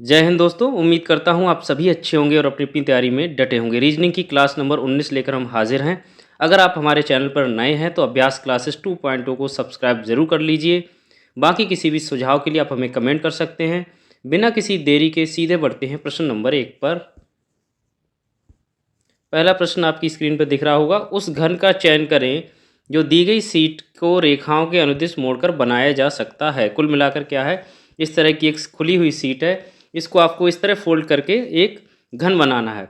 जय हिंद दोस्तों। उम्मीद करता हूँ आप सभी अच्छे होंगे और अपनी अपनी तैयारी में डटे होंगे। रीजनिंग की क्लास नंबर 19 लेकर हम हाजिर हैं। अगर आप हमारे चैनल पर नए हैं तो अभ्यास क्लासेस 2.0 को सब्सक्राइब जरूर कर लीजिए। बाकी किसी भी सुझाव के लिए आप हमें कमेंट कर सकते हैं। बिना किसी देरी के सीधे बढ़ते हैं प्रश्न नंबर 1 पर। पहला प्रश्न आपकी स्क्रीन पर दिख रहा होगा। उस घन का चयन करें जो दी गई सीट को रेखाओं के अनुदिश मोड़कर बनाया जा सकता है। कुल मिलाकर क्या है, इस तरह की एक खुली हुई सीट है, इसको आपको इस तरह फोल्ड करके एक घन बनाना है।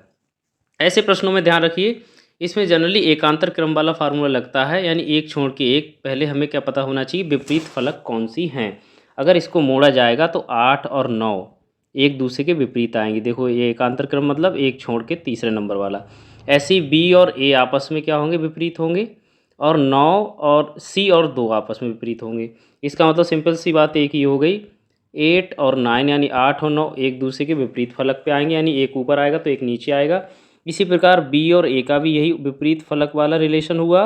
ऐसे प्रश्नों में ध्यान रखिए, इसमें जनरली एकांतर क्रम वाला फार्मूला लगता है, यानी एक छोड़ के एक। पहले हमें क्या पता होना चाहिए, विपरीत फलक कौन सी हैं। अगर इसको मोड़ा जाएगा तो 8 और 9 एक दूसरे के विपरीत आएंगे। देखो, ये एकांतर क्रम मतलब एक छोड़ के तीसरे नंबर वाला। ऐसे ही बी और ए आपस में क्या होंगे, विपरीत होंगे। और 9 और सी और 2 आपस में विपरीत होंगे। इसका मतलब सिंपल सी बात एक ही हो गई, 8 और 9 यानी 8 और 9 एक दूसरे के विपरीत फलक पे आएंगे, यानी एक ऊपर आएगा तो एक नीचे आएगा। इसी प्रकार बी और ए का भी यही विपरीत फलक वाला रिलेशन हुआ,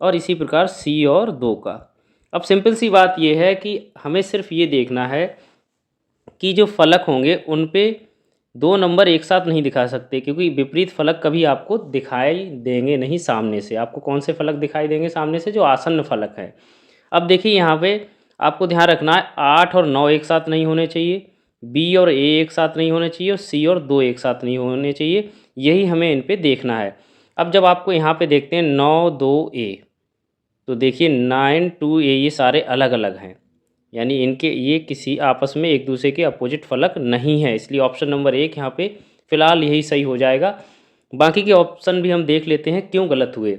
और इसी प्रकार सी और 2 का। अब सिंपल सी बात यह है कि हमें सिर्फ ये देखना है कि जो फलक होंगे उन पे दो नंबर एक साथ नहीं दिखा सकते, क्योंकि विपरीत फलक कभी आपको दिखाई देंगे नहीं सामने से। आपको कौन से फलक दिखाई देंगे सामने से, जो आसन्न फलक है। अब देखिए यहाँ पे आपको ध्यान रखना है, 8 और 9 एक साथ नहीं होने चाहिए, बी और ए एक साथ नहीं होने चाहिए, और सी और 2 एक साथ नहीं होने चाहिए। यही हमें इन पे देखना है। अब जब आपको यहाँ पे देखते हैं 9 2 ए, तो देखिए 9 2 ए ये सारे अलग अलग हैं, यानी इनके ये किसी आपस में एक दूसरे के अपोजिट फलक नहीं है। इसलिए ऑप्शन नंबर 1 यहाँ पे फिलहाल यही सही हो जाएगा। बाकी के ऑप्शन भी हम देख लेते हैं क्यों गलत हुए।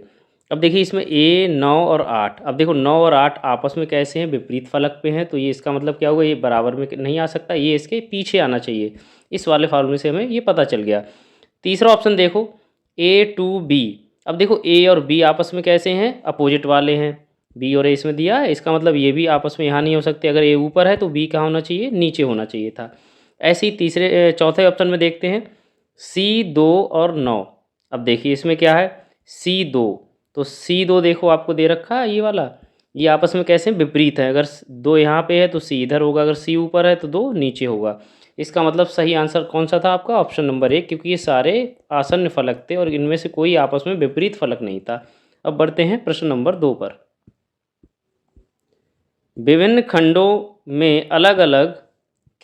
अब देखिए इसमें ए 9 और 8, अब देखो 9 और 8 आपस में कैसे हैं, विपरीत फलक पे हैं, तो ये इसका मतलब क्या होगा, ये बराबर में नहीं आ सकता, ये इसके पीछे आना चाहिए। इस वाले फार्मूले से हमें ये पता चल गया। तीसरा ऑप्शन देखो, ए टू बी। अब देखो ए और बी आपस में कैसे हैं, अपोजिट वाले हैं। बी और ए इसमें दिया है, इसका मतलब ये भी आपस में यहाँ नहीं हो सकते। अगर ए ऊपर है तो बी कहाँ होना चाहिए, नीचे होना चाहिए था। ऐसे ही चौथे ऑप्शन में देखते हैं, सी 2 और 9। अब देखिए इसमें क्या है, सी 2, तो सी 2 देखो आपको दे रखा है ये वाला, ये आपस में कैसे विपरीत है। अगर 2 यहाँ पे है तो सी इधर होगा, अगर सी ऊपर है तो 2 नीचे होगा। इसका मतलब सही आंसर कौन सा था आपका, ऑप्शन नंबर 1, क्योंकि ये सारे आसन्न फलक थे और इनमें से कोई आपस में विपरीत फलक नहीं था। अब बढ़ते हैं प्रश्न नंबर 2 पर। विभिन्न खंडों में अलग अलग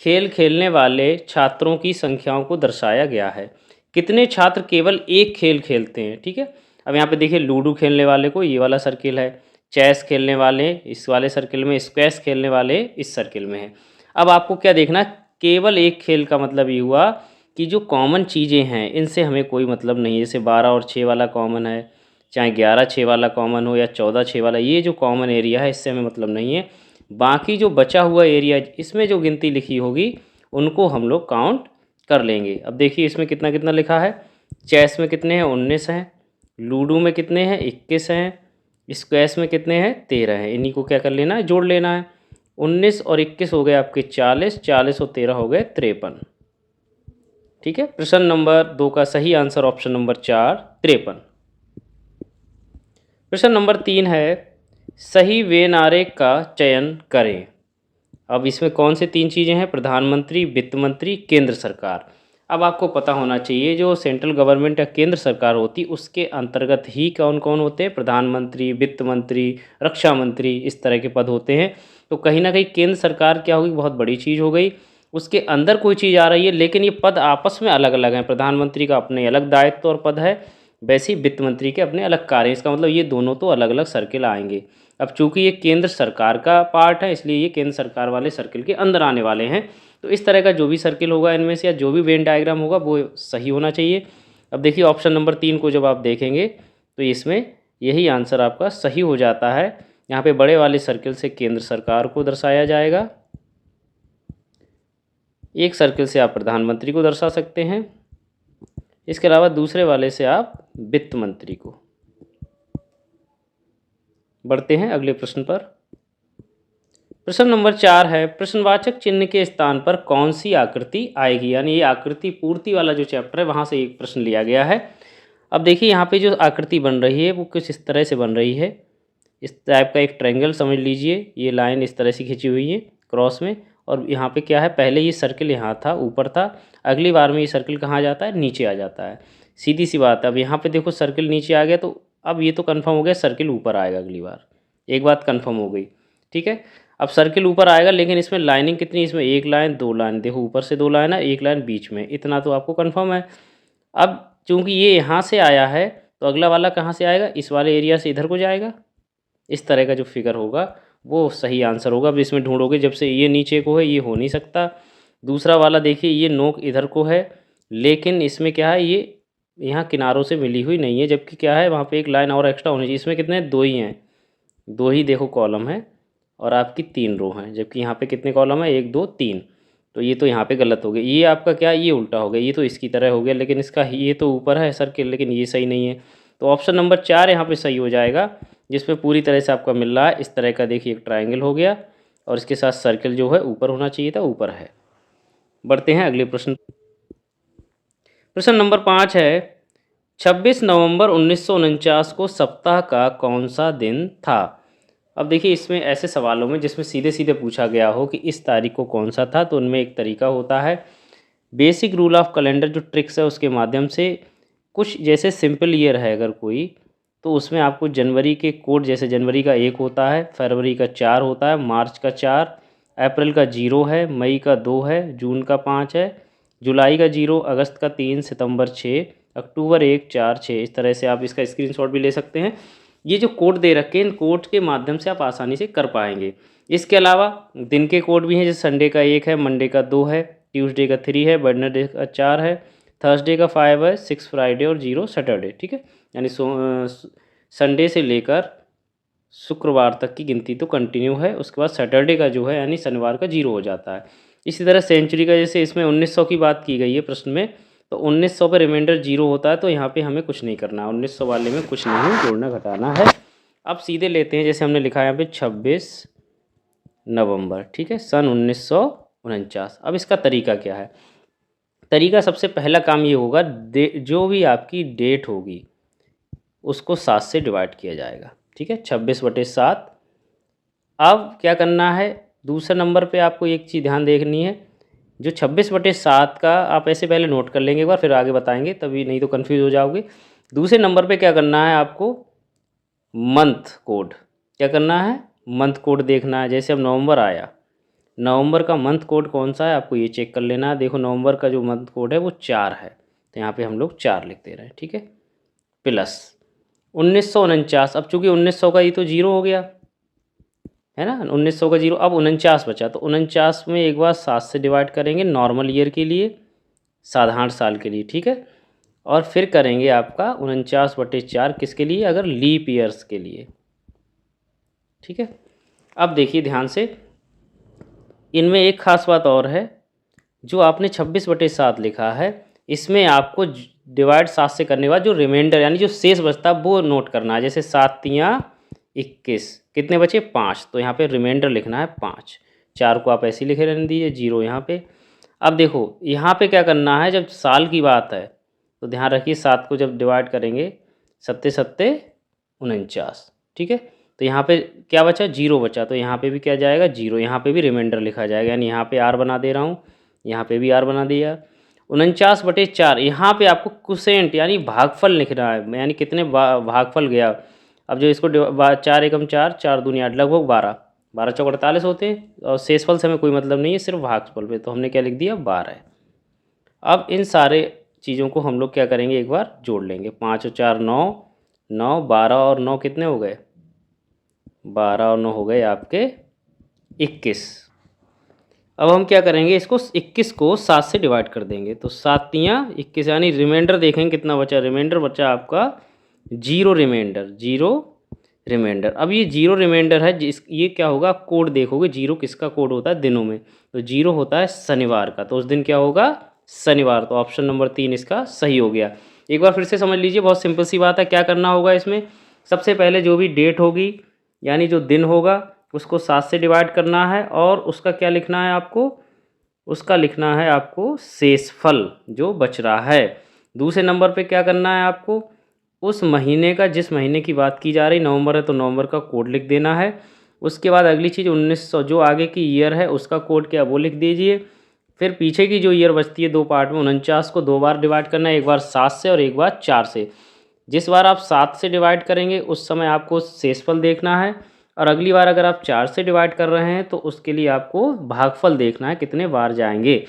खेल खेलने वाले छात्रों की संख्याओं को दर्शाया गया है। कितने छात्र केवल एक खेल खेलते हैं, ठीक है। अब यहाँ पे देखिए, लूडो खेलने वाले को ये वाला सर्किल है, चेस खेलने वाले इस वाले सर्किल में, स्क्वैश खेलने वाले इस सर्किल में है। अब आपको क्या देखना, केवल एक खेल का मतलब ये हुआ कि जो कॉमन चीज़ें हैं इनसे हमें कोई मतलब नहीं है। जैसे 12 और 6 वाला कॉमन है, चाहे 11 6 वाला कॉमन हो या 14 6 वाला, ये जो कॉमन एरिया है इससे हमें मतलब नहीं है। बाकी जो बचा हुआ एरिया इसमें जो गिनती लिखी होगी उनको हम लोग काउंट कर लेंगे। अब देखिए इसमें कितना कितना लिखा है, चेस में कितने हैं, 19 हैं। लूडो में कितने हैं, 21 हैं। स्क्वैश में कितने हैं, 13 हैं। इन्हीं को क्या कर लेना है, जोड़ लेना है। 19 और 21 हो गए आपके 40, 40 और 13 हो गए 53। ठीक है, प्रश्न नंबर 2 का सही आंसर ऑप्शन नंबर 4 53। प्रश्न नंबर 3 है, सही वे नारे का चयन करें। अब इसमें कौन से 3 चीज़ें हैं, प्रधानमंत्री, वित्त मंत्री, केंद्र सरकार। अब आपको पता होना चाहिए, जो सेंट्रल गवर्नमेंट या केंद्र सरकार होती उसके अंतर्गत ही कौन कौन होते हैं, प्रधानमंत्री, वित्त मंत्री, रक्षा मंत्री, इस तरह के पद होते हैं। तो कहीं ना कहीं केंद्र सरकार क्या होगी, बहुत बड़ी चीज़ हो गई, उसके अंदर कोई चीज़ आ रही है, लेकिन ये पद आपस में अलग अलग हैं। प्रधानमंत्री का अपने अलग दायित्व और पद है, वैसे ही वित्त मंत्री के अपने अलग कार्य। इसका मतलब ये दोनों तो अलग अलग सर्किल आएंगे। अब चूंकि ये केंद्र सरकार का पार्ट है, इसलिए ये केंद्र सरकार वाले सर्किल के अंदर आने वाले हैं। तो इस तरह का जो भी सर्किल होगा इनमें से, या जो भी वेन डायग्राम होगा वो सही होना चाहिए। अब देखिए ऑप्शन नंबर 3 को जब आप देखेंगे तो इसमें यही आंसर आपका सही हो जाता है। यहाँ पे बड़े वाले सर्किल से केंद्र सरकार को दर्शाया जाएगा, एक सर्किल से आप प्रधानमंत्री को दर्शा सकते हैं, इसके अलावा दूसरे वाले से आप वित्त मंत्री को। बढ़ते हैं अगले प्रश्न पर। प्रश्न नंबर 4 है, प्रश्नवाचक चिन्ह के स्थान पर कौन सी आकृति आएगी। यानी ये आकृति पूर्ति वाला जो चैप्टर है वहाँ से एक प्रश्न लिया गया है। अब देखिए यहाँ पे जो आकृति बन रही है वो कुछ इस तरह से बन रही है। इस टाइप का एक ट्रायंगल समझ लीजिए, ये लाइन इस तरह से खींची हुई है क्रॉस में, और यहाँ पे क्या है, पहले ये सर्किल यहाँ था, ऊपर था, अगली बार में ये सर्किल कहाँ जाता है, नीचे आ जाता है। सीधी सी बात है। अब यहाँ पे देखो सर्किल नीचे आ गया, तो अब ये तो कन्फर्म हो गया सर्किल ऊपर आएगा अगली बार, एक बात कन्फर्म हो गई, ठीक है। अब सर्किल ऊपर आएगा, लेकिन इसमें लाइनिंग कितनी, इसमें एक लाइन दो लाइन, देखो ऊपर से दो लाइन है, एक लाइन बीच में, इतना तो आपको कन्फर्म है। अब चूंकि ये यहाँ से आया है, तो अगला वाला कहाँ से आएगा, इस वाले एरिया से इधर को जाएगा। इस तरह का जो फिगर होगा वो सही आंसर होगा। अब इसमें ढूंढोगे, जब से ये नीचे को है, ये हो नहीं सकता। दूसरा वाला देखिए, ये नोक इधर को है, लेकिन इसमें क्या है, ये यहाँ किनारों से मिली हुई नहीं है, जबकि क्या है, वहाँ पे एक लाइन और एक्स्ट्रा होनी चाहिए। इसमें कितने, दो ही हैं, दो ही देखो कॉलम है, और आपकी तीन रो हैं, जबकि यहाँ पे कितने कॉलम है, एक दो तीन। तो ये तो यहाँ पे गलत हो गया, ये आपका क्या, ये उल्टा हो गया, ये तो इसकी तरह हो गया, लेकिन इसका ये तो ऊपर है सर्किल, लेकिन ये सही नहीं है। तो ऑप्शन नंबर 4 यहाँ पे सही हो जाएगा, जिसमें पूरी तरह से आपका मिल रहा है। इस तरह का देखिए एक ट्रायंगल हो गया, और इसके साथ सर्किल जो है ऊपर होना चाहिए था, ऊपर है। बढ़ते हैं अगले प्रश्न। प्रश्न नंबर 5 है, 26 नवंबर 1949 को सप्ताह का कौन सा दिन था। अब देखिए, इसमें ऐसे सवालों में जिसमें सीधे सीधे पूछा गया हो कि इस तारीख को कौन सा था, तो उनमें एक तरीका होता है बेसिक रूल ऑफ कैलेंडर जो ट्रिक्स है उसके माध्यम से। कुछ जैसे सिंपल ईयर है अगर कोई, तो उसमें आपको जनवरी के कोड, जैसे जनवरी का 1 होता है, फरवरी का 4 होता है, मार्च का 4, अप्रैल का 0 है, मई का 2 है, जून का 5 है, जुलाई का 0, अगस्त का 3, सितंबर 6, अक्टूबर 1, 4, 6। इस तरह से आप इसका स्क्रीनशॉट भी ले सकते हैं। ये जो कोड दे रखे हैं, इन कोड के माध्यम से आप आसानी से कर पाएंगे। इसके अलावा दिन के कोड भी हैं, जैसे संडे का 1 है, मंडे का 2 है, ट्यूसडे का 3 है, वेडनेसडे का 4 है, थर्सडे का 5 है, 6 फ्राइडे और 0 सैटरडे, ठीक है। यानी संडे से लेकर शुक्रवार तक की गिनती तो कंटिन्यू है, उसके बाद सैटरडे का जो है यानी शनिवार का 0 हो जाता है। इसी तरह सेंचुरी का, जैसे इसमें 1900 की बात की गई है प्रश्न में, तो 1900 पर रिमाइंडर 0 होता है, तो यहाँ पे हमें कुछ नहीं करना है, 1900 वाले में कुछ नहीं जोड़ना घटाना है। अब सीधे लेते हैं, जैसे हमने लिखा है यहाँ पे 26 नवंबर, ठीक है, सन 1949। अब इसका तरीका क्या है, तरीका सबसे पहला काम ये होगा, जो भी आपकी डेट होगी उसको 7 से डिवाइड किया जाएगा, ठीक है, 26/7। अब क्या करना है, दूसरे नंबर पे आपको एक चीज़ ध्यान देखनी है, जो 26/7 का आप ऐसे पहले नोट कर लेंगे एक बार, फिर आगे बताएंगे, तभी नहीं तो कन्फ्यूज़ हो जाओगे। दूसरे नंबर पे क्या करना है आपको, मंथ कोड, क्या करना है, मंथ कोड देखना है। जैसे अब नवंबर आया, नवंबर का मंथ कोड कौन सा है आपको ये चेक कर लेना है। देखो नवंबर का जो मंथ कोड है वो 4 है, तो यहाँ पे हम लोग 4 लिख दे रहे हैं, ठीक है, प्लस 1949। अब चूँकि 1900 का ये तो 0 हो गया है ना, 1900 का 0, अब 49 बचा, तो 49 में एक बार 7 से डिवाइड करेंगे नॉर्मल ईयर के लिए, साधारण साल के लिए, ठीक है, और फिर करेंगे आपका 49/4 किसके लिए, अगर लीप ईयर्स के लिए, ठीक है। अब देखिए ध्यान से, इनमें एक खास बात और है, जो आपने 26/7 लिखा है, इसमें आपको डिवाइड 7 से करने के बाद जो रिमाइंडर यानी जो शेष बचता है वो नोट करना है। जैसे 7 तियाँ 21, कितने बचे, 5, तो यहाँ पे रिमाइंडर लिखना है 5। 4 को आप ऐसे ही लिखे रहने दीजिए, 0 यहाँ पे। अब देखो यहाँ पे क्या करना है, जब साल की बात है तो ध्यान रखिए 7 को जब डिवाइड करेंगे, 7 7 49, ठीक है, तो यहाँ पे क्या बचा, 0 बचा, तो यहाँ पे भी क्या जाएगा, 0, यहाँ पे भी रिमाइंडर लिखा जाएगा, यानी यहाँ पे R बना दे रहा हूँ, यहाँ पे भी R बना दिया। 49/4, यहाँ पे आपको क्वोशिएंट यानी भागफल लिखना है, यानी कितने भागफल गया। अब जो इसको 4 एकम 4, 4 दूनी 8, लगभग 12, 12 चौक 48 होते हैं, और शेषफल से हमें कोई मतलब नहीं है, सिर्फ भागफल पे, तो हमने क्या लिख दिया, 12। अब इन सारे चीज़ों को हम लोग क्या करेंगे, एक बार जोड़ लेंगे, 5 और 4 9, 9, 12 और 9 कितने हो गए, 12 और 9 हो गए आपके 21। अब हम क्या करेंगे, इसको 21 को 7 से डिवाइड कर देंगे, तो 7 तियाँ 21, यानी रिमाइंडर देखेंगे कितना बचा, रिमाइंडर बचा आपका 0 रिमाइंडर, 0 रिमाइंडर। अब ये 0 रिमाइंडर है, ये क्या होगा, कोड देखोगे, 0 किसका कोड होता है दिनों में, तो 0 होता है शनिवार का, तो उस दिन क्या होगा, शनिवार। तो ऑप्शन नंबर 3 इसका सही हो गया। एक बार फिर से समझ लीजिए, बहुत सिंपल सी बात है। क्या करना होगा इसमें, सबसे पहले जो भी डेट होगी यानी जो दिन होगा उसको 7 से डिवाइड करना है, और उसका क्या लिखना है आपको, उसका लिखना है आपको शेषफल जो बच रहा है। दूसरे नंबर पे क्या करना है आपको, उस महीने का, जिस महीने की बात की जा रही, नवंबर है तो नवंबर का कोड लिख देना है, उसके बाद अगली चीज़ 1900 जो आगे की ईयर है उसका कोड क्या वो लिख दीजिए। फिर पीछे की जो ईयर बचती है 2 पार्ट में, 49 को 2 बार डिवाइड करना है, एक बार 7 से और एक बार 4 से। जिस बार आप 7 से डिवाइड करेंगे उस समय आपको शेषफल देखना है, और अगली बार अगर आप 4 से डिवाइड कर रहे हैं तो उसके लिए आपको भागफल देखना है कितने बार जाएंगे।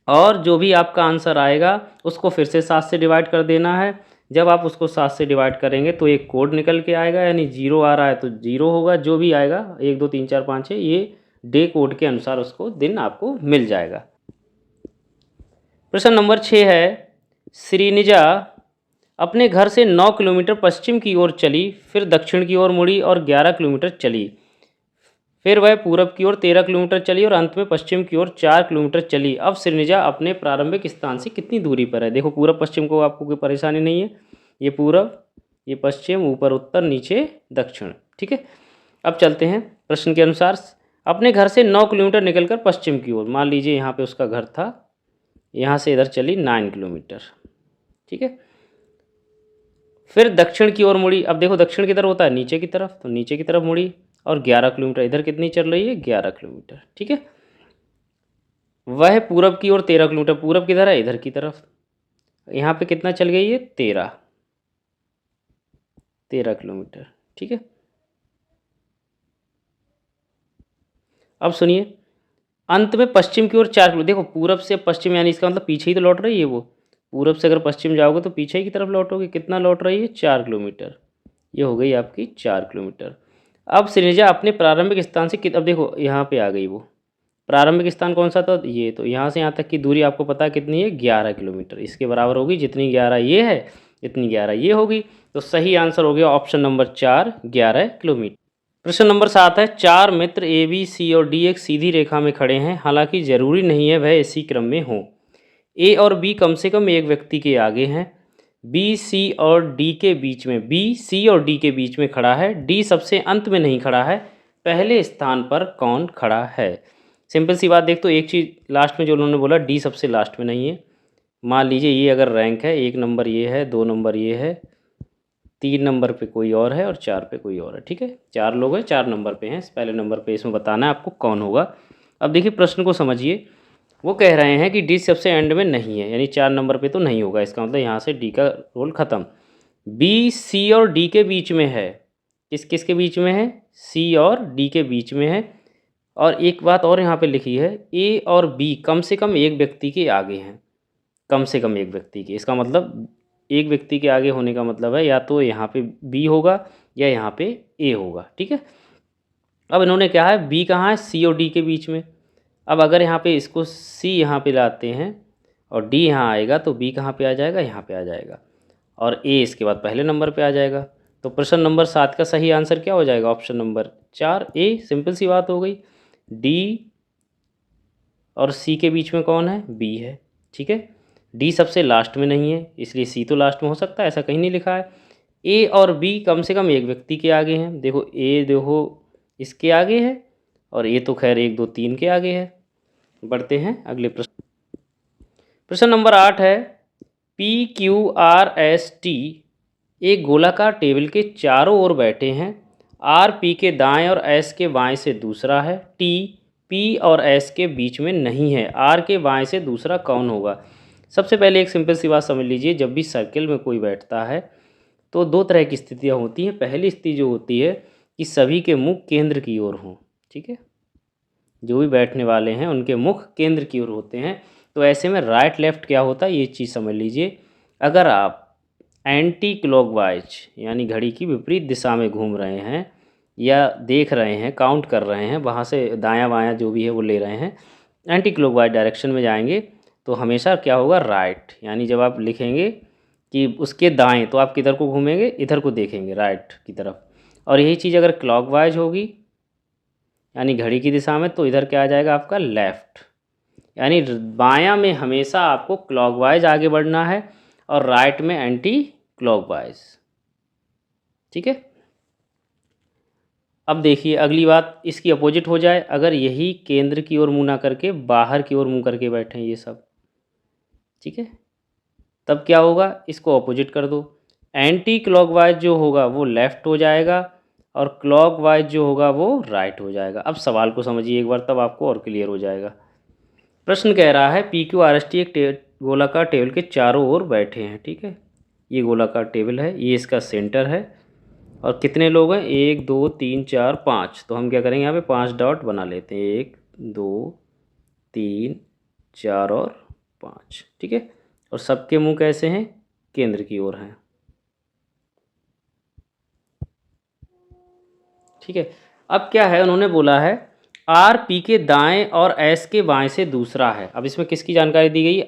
और जो भी आपका आंसर आएगा उसको फिर से 7 से डिवाइड कर देना है। जब आप उसको 7 से डिवाइड करेंगे तो एक कोड निकल के आएगा, यानी 0 आ रहा है तो 0 होगा, जो भी आएगा 1 2 3 4 5 6 ये डे कोड के अनुसार उसको दिन आपको मिल जाएगा। प्रश्न नंबर 6 है, श्रीनिजा अपने घर से 9 किलोमीटर पश्चिम की ओर चली, फिर दक्षिण की ओर मुड़ी और 11 किलोमीटर चली। फिर वह पूरब की ओर 13 किलोमीटर चली और अंत में पश्चिम की ओर 4 किलोमीटर चली। अब श्रीनिजा अपने प्रारंभिक स्थान से कितनी दूरी पर है? देखो पूरब पश्चिम को आपको कोई परेशानी नहीं है, ये पूरब, ये पश्चिम, ऊपर उत्तर, नीचे दक्षिण। ठीक है, अब चलते हैं प्रश्न के अनुसार। अपने घर से 9 किलोमीटर निकलकर पश्चिम की ओर, मान लीजिए यहाँ पे उसका घर था, यहाँ से इधर चली 9 किलोमीटर। ठीक है, फिर दक्षिण की ओर मुड़ी। अब देखो दक्षिण किधर होता है? नीचे की तरफ, तो नीचे की तरफ मुड़ी और 11 किलोमीटर, इधर कितनी चल रही है? 11 किलोमीटर। ठीक है, वह पूरब की ओर 13 किलोमीटर, पूरब किधर है? इधर की तरफ, यहाँ पे कितना चल गई है? 13 किलोमीटर। ठीक है, अब सुनिए, अंत में पश्चिम की ओर 4 किलोमीटर। देखो पूरब से पश्चिम यानी इसका मतलब पीछे ही तो लौट रही है वो, पूरब से अगर पश्चिम जाओगे तो पीछे ही की तरफ लौटोगे। कितना लौट रही है? 4 किलोमीटर। ये हो गई आपकी 4 किलोमीटर। अब श्रीनिजा अपने प्रारंभिक स्थान से अब देखो यहाँ पे आ गई वो, प्रारंभिक स्थान कौन सा था? ये। तो यहाँ से यहाँ तक की दूरी आपको पता है कितनी है? 11 किलोमीटर। इसके बराबर होगी, जितनी 11 ये है इतनी 11 ये होगी। तो सही आंसर हो गया ऑप्शन नंबर 4, 11 किलोमीटर। प्रश्न नंबर 7 है, 4 मित्र ए बी सी और डी एक सीधी रेखा में खड़े हैं, हालांकि जरूरी नहीं है वह इसी क्रम में हों। ए और बी कम से कम एक व्यक्ति के आगे हैं, बी सी और डी के बीच में, बी सी और डी के बीच में खड़ा है, डी सबसे अंत में नहीं खड़ा है, पहले स्थान पर कौन खड़ा है? सिंपल सी बात, देख तो एक चीज़ लास्ट में जो उन्होंने बोला डी सबसे लास्ट में नहीं है। मान लीजिए ये अगर रैंक है, 1 नंबर ये है, 2 नंबर ये है, 3 नंबर पे कोई और है और 4 पे कोई और है। ठीक है, 4 लोग हैं, 4 नंबर पे हैं, पहले नंबर पे इसमें बताना है आपको कौन होगा। अब देखिए प्रश्न को समझिए, वो कह रहे हैं कि डी सबसे एंड में नहीं है, यानी 4 नंबर पे तो नहीं होगा, इसका मतलब यहाँ से डी का रोल ख़त्म। बी सी और डी के बीच में है, किस किस के बीच में है? सी और डी के बीच में है। और एक बात और यहाँ पे लिखी है, ए और बी कम से कम एक व्यक्ति के आगे हैं, कम से कम एक व्यक्ति के, इसका मतलब एक व्यक्ति के आगे होने का मतलब है या तो यहाँ पे बी होगा या यहाँ पे ए होगा। ठीक है, अब इन्होंने क्या है, बी कहाँ है? सी और डी के बीच में। अब अगर यहाँ पे इसको सी यहाँ पे लाते हैं और डी यहाँ आएगा तो बी कहाँ पे आ जाएगा? यहाँ पे आ जाएगा, और ए इसके बाद पहले नंबर पे आ जाएगा। तो प्रश्न नंबर 7 का सही आंसर क्या हो जाएगा? ऑप्शन नंबर 4 ए। सिंपल सी बात हो गई। डी और सी के बीच में कौन है? बी है। ठीक है, डी सबसे लास्ट में नहीं है इसलिए सी तो लास्ट में हो सकता है, ऐसा कहीं नहीं लिखा है। ए और बी कम से कम एक व्यक्ति के आगे हैं, देखो ए देखो इसके आगे है और ए तो खैर 1 2 3 के आगे है। बढ़ते हैं अगले प्रश्न। प्रश्न नंबर 8 है, P Q R S T एक गोलाकार टेबल के चारों ओर बैठे हैं, आर पी के दाएं और एस के बाएं से दूसरा है, टी पी और एस के बीच में नहीं है, आर के बाएं से दूसरा कौन होगा? सबसे पहले एक सिंपल सी बात समझ लीजिए, जब भी सर्किल में कोई बैठता है तो 2 तरह की स्थितियाँ होती हैं। पहली स्थिति जो होती है कि सभी के मुख केंद्र की ओर हों। ठीक है, जो भी बैठने वाले हैं उनके मुख केंद्र की ओर होते हैं। तो ऐसे में राइट लेफ्ट क्या होता है ये चीज़ समझ लीजिए। अगर आप एंटी क्लॉकवाइज यानी घड़ी की विपरीत दिशा में घूम रहे हैं या देख रहे हैं, काउंट कर रहे हैं, वहाँ से दायां बायां जो भी है वो ले रहे हैं, एंटी क्लॉकवाइज डायरेक्शन में जाएंगे तो हमेशा क्या होगा? राइट। यानी जब आप लिखेंगे कि उसके दाएं तो आप किधर को घूमेंगे? इधर को देखेंगे, राइट की तरफ। और यही चीज़ अगर क्लॉकवाइज होगी यानी घड़ी की दिशा में तो इधर क्या आ जाएगा आपका? लेफ़्ट। यानी बायां में हमेशा आपको क्लॉकवाइज आगे बढ़ना है और राइट में एंटी क्लॉकवाइज। ठीक है, अब देखिए अगली बात इसकी अपोजिट हो जाए, अगर यही केंद्र की ओर मुँह ना करके बाहर की ओर मुँह करके बैठें ये सब, ठीक है, तब क्या होगा? इसको अपोजिट कर दो, एंटी क्लॉकवाइज जो होगा वो लेफ़्ट हो जाएगा और क्लॉकवाइज जो होगा वो राइट हो जाएगा। अब सवाल को समझिए एक बार, तब आपको और क्लियर हो जाएगा। प्रश्न कह रहा है P Q R S T एक गोलाकार टेबल के चारों ओर बैठे हैं, ठीक है। ये गोलाकार टेबल है, ये इसका सेंटर है, और कितने लोग हैं, 1 2 3 4 5। तो हम क्या करेंगे, यहाँ पे 5 डॉट बना लेते हैं, 1 2 3 4 और 5, ठीक है। और सबके मुंह कैसे हैं, केंद्र की ओर हैं, ठीक है। अब क्या है, उन्होंने बोला है आर पी के दाएं और एस के बाएं से दूसरा है। अब इसमें किसकी जानकारी दी गई,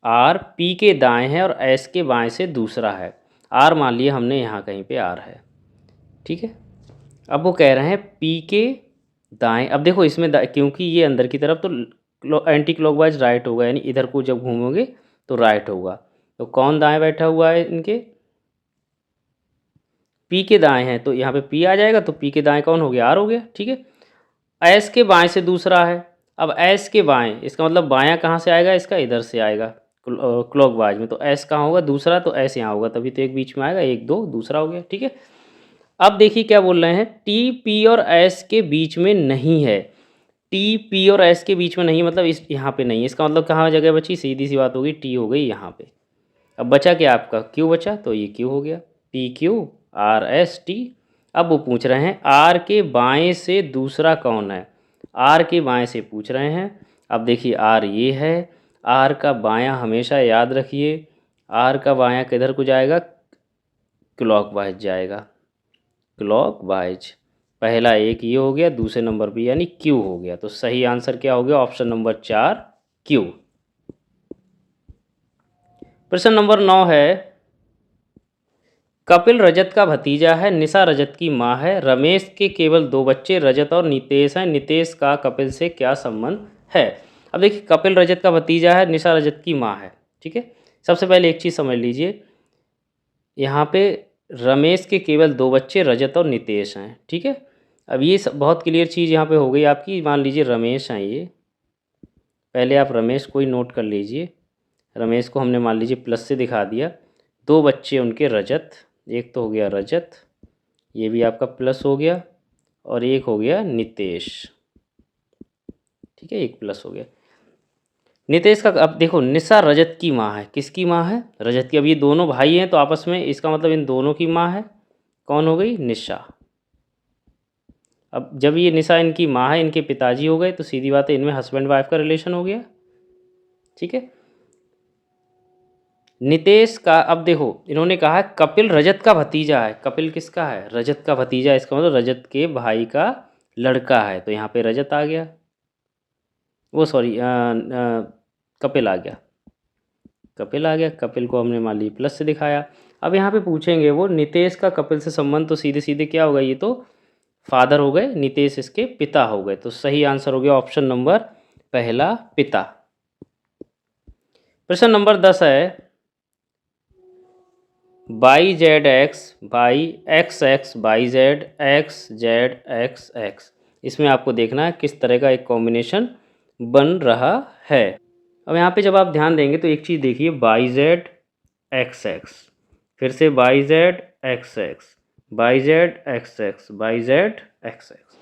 आर पी के दाएं है और एस के बाएं से दूसरा है। आर मान लिया हमने यहाँ कहीं पे आर है, ठीक है। अब वो कह रहे हैं पी के दाएं। अब देखो इसमें क्योंकि ये अंदर की तरफ तो एंटी क्लॉकवाइज राइट होगा, यानी इधर को जब घूमोगे तो राइट होगा। तो कौन दाएं बैठा हुआ है, इनके पी के दाएं हैं, तो यहाँ पे पी आ जाएगा, तो पी के दाएं कौन हो गया, आर हो गया, ठीक है। एस के बाएं से दूसरा है। अब एस के बाएं, इसका मतलब बायां कहाँ से आएगा, इसका इधर से आएगा क्लॉकवाइज में। तो एस कहाँ होगा, दूसरा, तो एस यहाँ होगा, तभी तो एक बीच में आएगा, 1 2 दूसरा हो गया, ठीक है। अब देखिए क्या बोल रहे हैं, टी पी और एस के बीच में नहीं है। टी पी और एस के बीच में नहीं, मतलब इस यहाँ पे नहीं है। इसका मतलब कहाँ जगह बची, सीधी सी बात होगी, टी हो गई यहाँ पे। अब बचा क्या आपका, क्यू बचा, तो ये क्यू हो गया, P Q R S T. अब वो पूछ रहे हैं आर के बाएं से दूसरा कौन है, आर के बाएं से पूछ रहे हैं। अब देखिए आर ये है, आर का बायां हमेशा याद रखिए, आर का बायां किधर को जाएगा, क्लॉकवाइज जाएगा, क्लॉकवाइज। पहला एक ये हो गया, दूसरे नंबर पे यानी क्यू हो गया। तो सही आंसर क्या हो गया, ऑप्शन नंबर 4 क्यू। प्रश्न नंबर 9 है, कपिल रजत का भतीजा है, निशा रजत की माँ है, रमेश के केवल 2 बच्चे रजत और नितेश हैं, नितेश का कपिल से क्या संबंध है। अब देखिए कपिल रजत का भतीजा है, निशा रजत की माँ है, ठीक है। सबसे पहले एक चीज़ समझ लीजिए, यहाँ पे रमेश के केवल 2 बच्चे रजत और नितेश हैं, ठीक है। अब ये बहुत क्लियर चीज़ यहाँ पे हो गई आपकी। मान लीजिए रमेश हैं ये, पहले आप रमेश को ही नोट कर लीजिए। रमेश को हमने मान लीजिए प्लस से दिखा दिया। 2 बच्चे उनके रजत, एक तो हो गया रजत, ये भी आपका प्लस हो गया, और एक हो गया नितेश, ठीक है, एक प्लस हो गया। नितेश का, अब देखो निशा रजत की माँ है, किसकी माँ है, रजत की। अब ये दोनों भाई हैं तो आपस में, इसका मतलब इन दोनों की माँ है, कौन हो गई, निशा। अब जब ये निशा इनकी माँ है, इनके पिताजी हो गए, तो सीधी बात है इनमें हस्बैंड वाइफ का रिलेशन हो गया, ठीक है। नितेश का, अब देखो इन्होंने कहा है कपिल रजत का भतीजा है, कपिल किसका है, रजत का भतीजा, इसका मतलब रजत के भाई का लड़का है, तो यहाँ पे रजत आ गया, वो सॉरी कपिल आ गया, कपिल आ गया। कपिल को हमने मान ली प्लस से दिखाया। अब यहाँ पे पूछेंगे वो नितेश का कपिल से संबंध, तो सीधे सीधे क्या होगा, ये तो फादर हो गए, नितेश इसके पिता हो गए। तो सही आंसर हो गया ऑप्शन नंबर पहला, पिता। प्रश्न नंबर 10 है, by Z x by x x by Z x Z x x, इसमें आपको देखना है किस तरह का एक कॉम्बिनेशन बन रहा है। अब यहाँ पे जब आप ध्यान देंगे तो एक चीज़ देखिए, बाई जेड एक्स एक्स, फिर से by Z x x, by Z x x, by Z x x.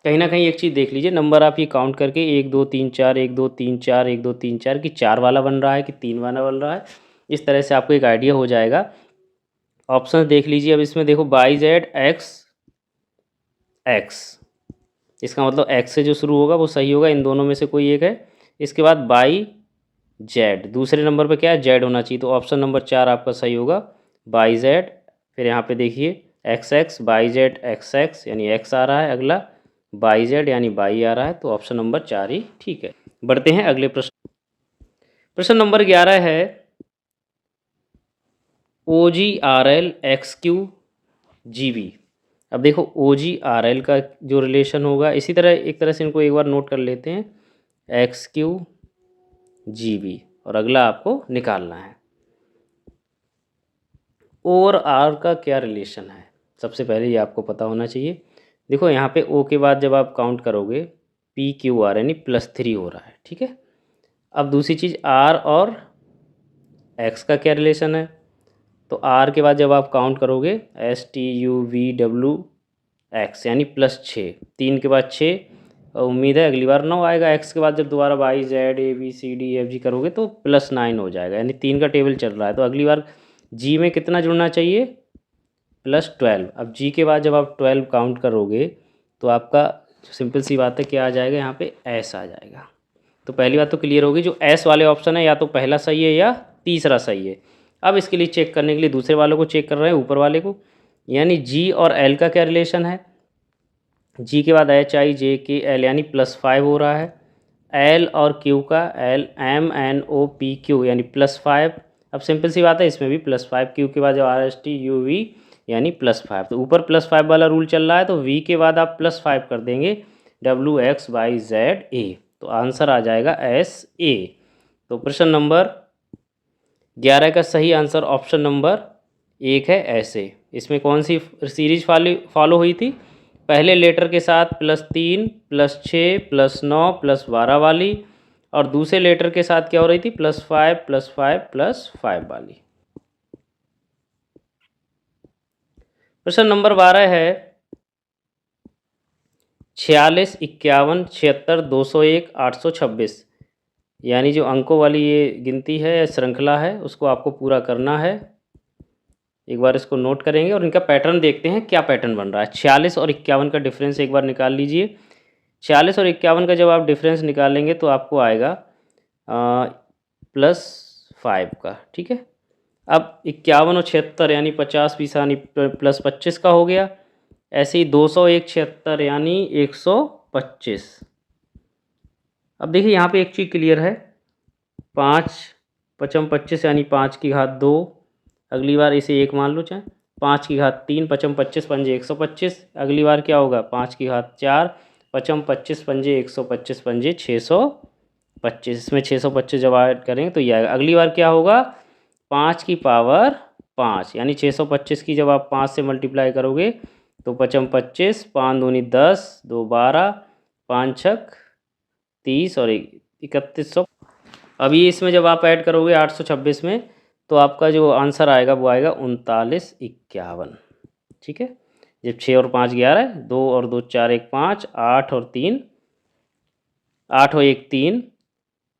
कहीं ना कहीं एक चीज़ देख लीजिए, नंबर आप ये काउंट करके 1 2 3 4 1 2 3 4 1 2 3 4 कि 4 वाला बन रहा है कि 3 वाला बन रहा है, इस तरह से आपको एक आइडिया हो जाएगा। ऑप्शन देख लीजिए, अब इसमें देखो बाई जेड एक्स एक्स, इसका मतलब एक्स से जो शुरू होगा वो सही होगा, इन दोनों में से कोई एक है। इसके बाद बाई जेड, दूसरे नंबर पे क्या है, जेड होना चाहिए, तो ऑप्शन नंबर 4 आपका सही होगा, बाई जेड। फिर यहाँ पे देखिए x x by Z x x, यानी एक्स आ रहा है अगला, बाई जेड यानी बाई आ रहा है, तो ऑप्शन नंबर 4 ही ठीक है। बढ़ते हैं अगले प्रश्न। प्रश्न नंबर 11 है, O G R L X Q G B. अब देखो ओ जी आर एल का जो रिलेशन होगा, इसी तरह एक तरह से इनको एक बार नोट कर लेते हैं, एक्स क्यू जी बी, और अगला आपको निकालना है ओ और आर का क्या रिलेशन है। सबसे पहले ये आपको पता होना चाहिए। देखो यहाँ पे ओ के बाद जब आप काउंट करोगे पी क्यू आर यानी +3 हो रहा है, ठीक है। अब दूसरी चीज़ आर और एक्स का क्या रिलेशन है, तो आर के बाद जब आप काउंट करोगे STUVW एक्स यानी +6। 3 के बाद 6 और उम्मीद है अगली बार 9 आएगा। एक्स के बाद जब दोबारा Y Z A B C D F G करोगे तो +9 हो जाएगा, यानी 3 का टेबल चल रहा है। तो अगली बार जी में कितना जुड़ना चाहिए? +12। अब जी के बाद जब आप 12 काउंट करोगे तो आपका सिंपल सी बात है क्या आ जाएगा यहाँ पे? एस आ जाएगा। तो पहली बात तो क्लियर होगी, जो एस वाले ऑप्शन है या तो पहला सही है या तीसरा सही है। अब इसके लिए चेक करने के लिए दूसरे वालों को चेक कर रहे हैं, ऊपर वाले को, यानी जी और एल का क्या रिलेशन है? जी के बाद एच आई जे के एल यानी +5 हो रहा है। एल और क्यू का L M N O P Q यानी +5। अब सिंपल सी बात है, इसमें भी +5। क्यू के बाद जो R S T U V यानी +5। तो ऊपर +5 वाला रूल चल रहा है, तो वी के बाद आप +5 कर देंगे, W X Y Z A. तो आंसर आ जाएगा एस ए। तो प्रश्न नंबर 11 का सही आंसर ऑप्शन नंबर 1 है ऐसे। इसमें कौन सी सीरीज फॉलो हुई थी? पहले लेटर के साथ +3 +6 +9 +12 वाली, और दूसरे लेटर के साथ क्या हो रही थी? +5 +5 +5 वाली। प्रश्न नंबर 12 है 46 51 76 201 826, यानी जो अंकों वाली ये गिनती है या श्रृंखला है उसको आपको पूरा करना है। एक बार इसको नोट करेंगे और इनका पैटर्न देखते हैं क्या पैटर्न बन रहा है। 46 और 51 का डिफरेंस एक बार निकाल लीजिए। 46 और 51 का जब आप डिफरेंस निकालेंगे तो आपको आएगा +5 का, ठीक है। अब 51 और 76 यानी 50 20 यानी +25 का हो गया। ऐसे ही 201 76 यानी 125। अब देखिए यहाँ पे एक चीज़ क्लियर है, 5 पचम 25 यानी 5 की घात 2। अगली बार इसे 1 मान लो, चाहे 5 की घात 3 पचम 25 पंजे 125। अगली बार क्या होगा? 5 की घात 4 पचम 25 पंजे 125 पंजे 625। इसमें 625 जब ऐड करेंगे तो ये आएगा। अगली बार क्या होगा? 5 की पावर 5 यानी 625 की जब आप 5 से मल्टीप्लाई करोगे तो पचम 25 5 दूनी 10 2 12 5 छक 30 और 3100। अभी इसमें जब आप ऐड करोगे 826 में तो आपका जो आंसर आएगा वो आएगा 39 51, ठीक है। जब 6 और 5 11, 2 और 2 4 1 5, 8 और 3 8 और 1 3,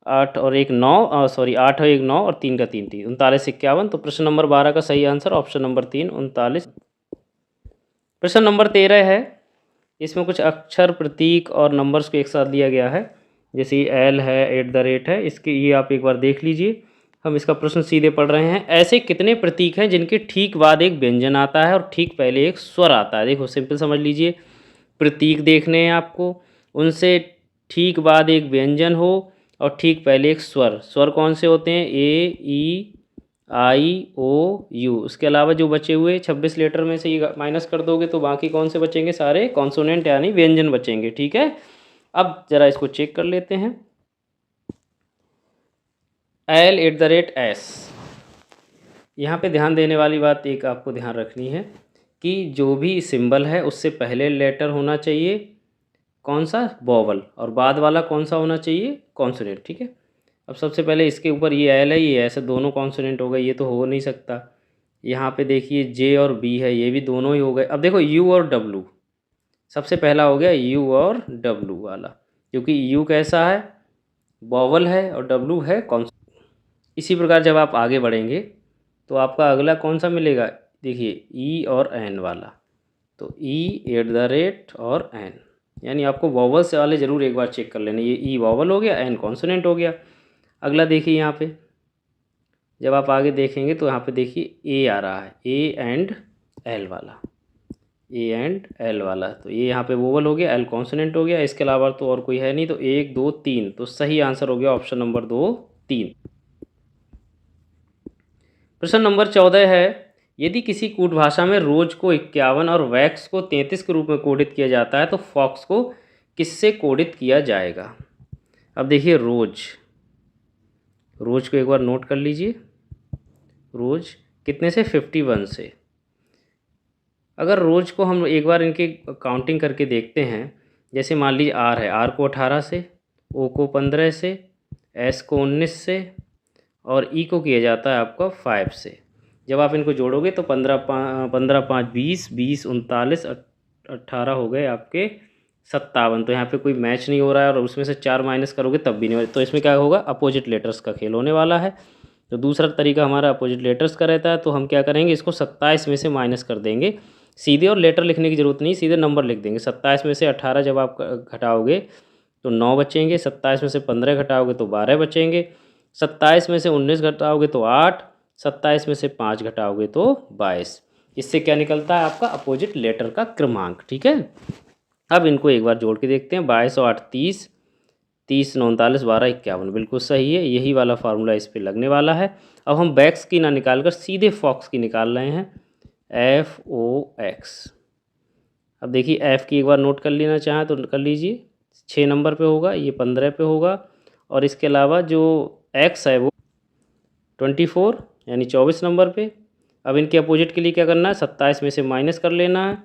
8 और 1 9 सॉरी 8 और 1 9 और 3 का 3 3, 39 51। तो प्रश्न नंबर 12 का सही आंसर ऑप्शन नंबर 3 39। प्रश्न नंबर 13 है, इसमें कुछ अक्षर प्रतीक और नंबर्स को एक साथ दिया गया है, जैसे एल है @ है, इसके ये आप एक बार देख लीजिए। हम इसका प्रश्न सीधे पढ़ रहे हैं। ऐसे कितने प्रतीक हैं जिनके ठीक बाद एक व्यंजन आता है और ठीक पहले एक स्वर आता है? देखो सिंपल समझ लीजिए, प्रतीक देखने हैं आपको, उनसे ठीक बाद एक व्यंजन हो और ठीक पहले एक स्वर। स्वर कौन से होते हैं? ए ई आई ओ यू। उसके अलावा जो बचे हुए 26 लेटर में से ये माइनस कर दोगे तो बाकी कौन से बचेंगे? सारे कॉन्सोनेंट यानी व्यंजन बचेंगे, ठीक है। अब जरा इसको चेक कर लेते हैं। L @S, यहाँ पे ध्यान देने वाली बात एक आपको ध्यान रखनी है कि जो भी सिंबल है उससे पहले लेटर होना चाहिए कौन सा? वोवल, और बाद वाला कौन सा होना चाहिए? कॉन्सोनेंट, ठीक है। अब सबसे पहले इसके ऊपर ये एल है, ये ऐसे दोनों कॉन्सोनेंट हो गए, ये तो हो नहीं सकता। यहाँ पे देखिए जे और बी है, ये भी दोनों ही हो गए। अब देखो यू और डब्लू, सबसे पहला हो गया यू और डब्लू वाला, क्योंकि यू कैसा है? वोवल है और डब्लू है कॉन्सोनेंट। इसी प्रकार जब आप आगे बढ़ेंगे तो आपका अगला कौन सा मिलेगा? देखिए ई और एन वाला, तो ई @ और एन, यानी आपको वॉवल से वाले ज़रूर एक बार चेक कर लेना। ये ई वॉवल हो गया, एन कॉन्सोनेंट हो गया। अगला देखिए यहाँ पे जब आप आगे देखेंगे तो यहाँ पे देखिए ए आ रहा है, ए एंड एल वाला, ए एंड एल वाला। तो ये यहाँ पे वोवल हो गया, एल कॉन्सोनेंट हो गया। इसके अलावा तो और कोई है नहीं, तो 1 2 3, तो सही आंसर हो गया ऑप्शन नंबर 2 3। प्रश्न नंबर 14 है, यदि किसी कूट भाषा में रोज को 51 और वैक्स को 33 के रूप में कोडित किया जाता है तो फॉक्स को किससे कोडित किया जाएगा? अब देखिए रोज को एक बार नोट कर लीजिए। रोज कितने से? 51 से। अगर रोज को हम एक बार इनके काउंटिंग करके देखते हैं, जैसे मान लीजिए आर है, आर को 18 से, ओ को 15 से, एस को 19 से और ई को किया जाता है आपका 5 से। जब आप इनको जोड़ोगे तो 15 5 20 20 39 18 हो गए आपके 57। तो यहाँ पे कोई मैच नहीं हो रहा है और उसमें से 4 माइनस करोगे तब भी नहीं हो रहा। तो इसमें क्या होगा, अपोजिट लेटर्स का खेल होने वाला है। तो दूसरा तरीका हमारा अपोजिट लेटर्स का रहता है। तो हम क्या करेंगे, इसको 27 में से माइनस कर देंगे सीधे, और लेटर लिखने की ज़रूरत नहीं, सीधे नंबर लिख देंगे। 27 में से 18 जब आप घटाओगे तो 9 बचेंगे, 27 में से 15 घटाओगे तो 12 बचेंगे, 27 में से 19 घटाओगे तो 8, 27 में से 5 घटाओगे तो 22। इससे क्या निकलता है आपका अपोजिट लेटर का क्रमांक। ठीक है, अब इनको एक बार जोड़ के देखते हैं। 22 और 8 30, 30 9 39, 12 51, बिल्कुल सही है। यही वाला फार्मूला इस पर लगने वाला है। अब हम बैक्स की ना निकाल कर सीधे फॉक्स की निकाल रहे हैं, FOX। अब देखिए एफ़ की एक बार नोट कर लेना चाहें तो कर लीजिए, 6 नंबर पे होगा, ये 15 पे होगा, और इसके अलावा जो एक्स है वो 24 यानी 24 नंबर पे। अब इनके अपोजिट के लिए क्या करना है, 27 में से माइनस कर लेना है।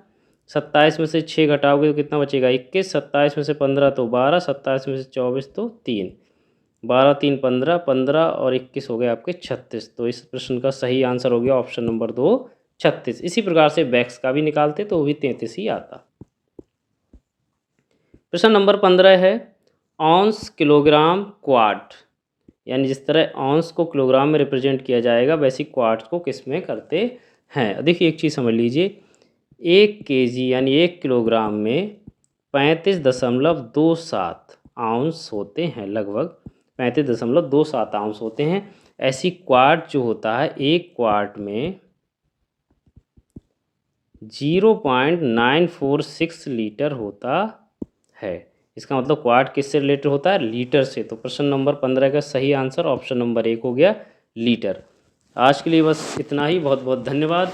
27 में से 6 घटाओगे तो कितना बचेगा, 21। 27 में से 15 तो 12, 27 में से 24 तो 3, 12 3 15, 15 और 21 हो गए आपके 36। तो इस प्रश्न का सही आंसर हो गया ऑप्शन नंबर 2, 36। इसी प्रकार से बैक्स का भी निकालते तो वो भी 33 ही आता। प्रश्न नंबर 15 है, औंस किलोग्राम क्वार्ट, यानी जिस तरह औंस को किलोग्राम में रिप्रेजेंट किया जाएगा वैसी क्वार्ट्स को किस में करते हैं। देखिए एक चीज़ समझ लीजिए, 1 kg यानी 1 किलोग्राम में 35.27 आउंस होते हैं, लगभग 35.27 आउंस होते हैं। ऐसी क्वार्ट जो होता है, एक क्वार्ट में 0.946 लीटर होता है। इसका मतलब क्वार्ट किससे रिलेटेड होता है, लीटर से। तो प्रश्न नंबर 15 का सही आंसर ऑप्शन नंबर 1 हो गया, लीटर। आज के लिए बस इतना ही, बहुत बहुत धन्यवाद।